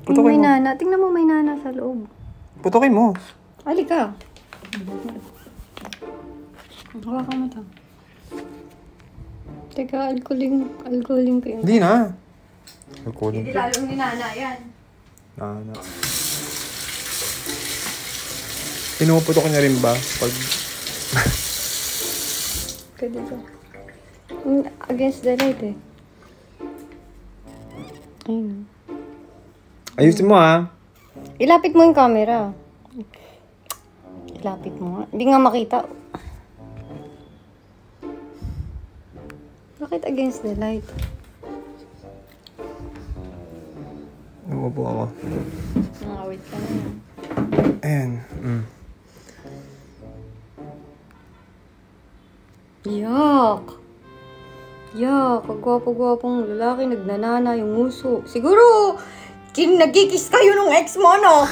Putukin may mo. nana. Tingnan mo, may nana sa loob. Putukin mo. Halika. Hawakan mo to. Teka, alcoholing ko yun. Hindi na. Alcoholing Hindi lalong ni nana yan. Nana. Pinuputok niya rin ba? Pag... Pwede ko. Against the light eh. Ayun. Ayusin mo ha. Ilapit mo yung camera. Ilapit mo nga. Hindi nga makita. Bakit against the light? Umupo ako. Wait ka na. Ayan. Yak! Yak! Kagwapo-gwapong lalaki, nagnanana yung nguso. Siguro, nagkikis kayo nung ex mo, no?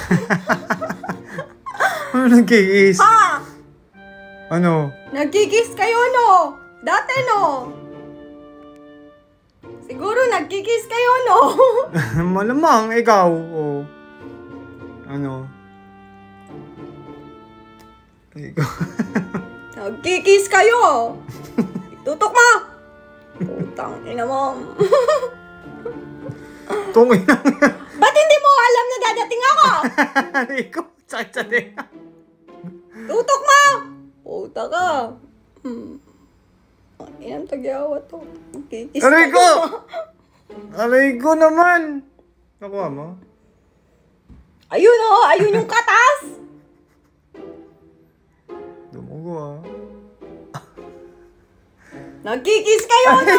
Ano nagkikis? Ha? Ano? Nagkikis kayo, no? Dati, no? Siguro, nagkikis kayo, no? Malamang, ikaw. Oh. Ano? Ikaw. Nagkikis kayo! Tutok mo! Putang ina mo. Tungin lang yan. Ba't hindi mo alam na dadating ako? Ikaw, sakit sa din. Tutok mo! Puta ka. Inang tagyawa to. Nagkikis Aray ko! kayo. Aray ko naman! Nakuha mo? Ayun oh! Ayun yung katas! Dumugo ah. Nagkikis kayo, no?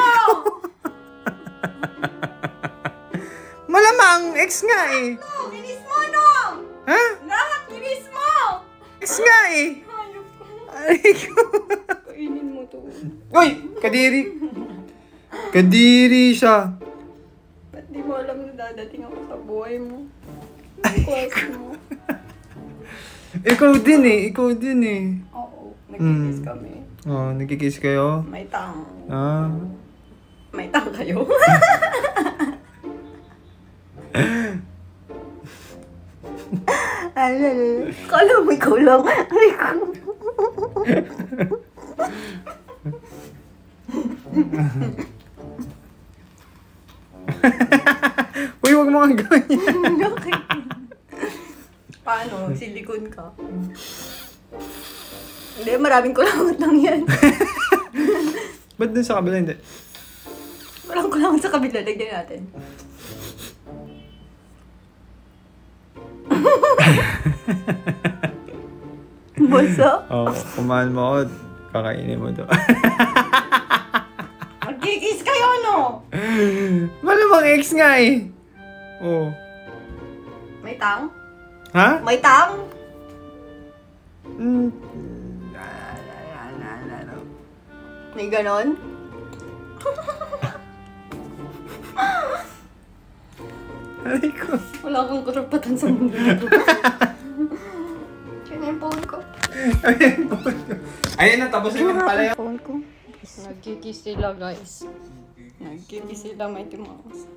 Malamang, ex nga eh. No, kinis mo, no? Ha? Lahat kinis mo! Ex nga eh. Hayop ka. Aray ko. Kainin mo to. Uy! Kadiri! Kadiri siya. Ba't di mo alam na dadating ako sa buhay mo? Request mo. Ikaw din eh. Ikaw din eh. Oo, nagkikis kami. Oh, nagkikiss kayo? May tang. Ah. May tang kayo. Kala mo ikaw lang. Ay ko. Uy, wag mo kang gawin yan. Okay. Paano? Silikon ka? Hindi, maraming kulangot lang yan. Ba't dun sa kabila hindi? Walang kulangot sa kabila. Lagyan natin. Basa? Oo, kumahan mo ako. Kakainin mo to. Magkikis kayo, no? Malamang ex nga eh. Oo. May tang? Ha? May tang? May ganon? Aray ko. Wala kang karapatan sa mundo. Kaya yung phone ko. Ayun na, tapos yun pala yun. Phone ko. Nagkikis sila, guys. Nagkikis sila, Mighty Mouse.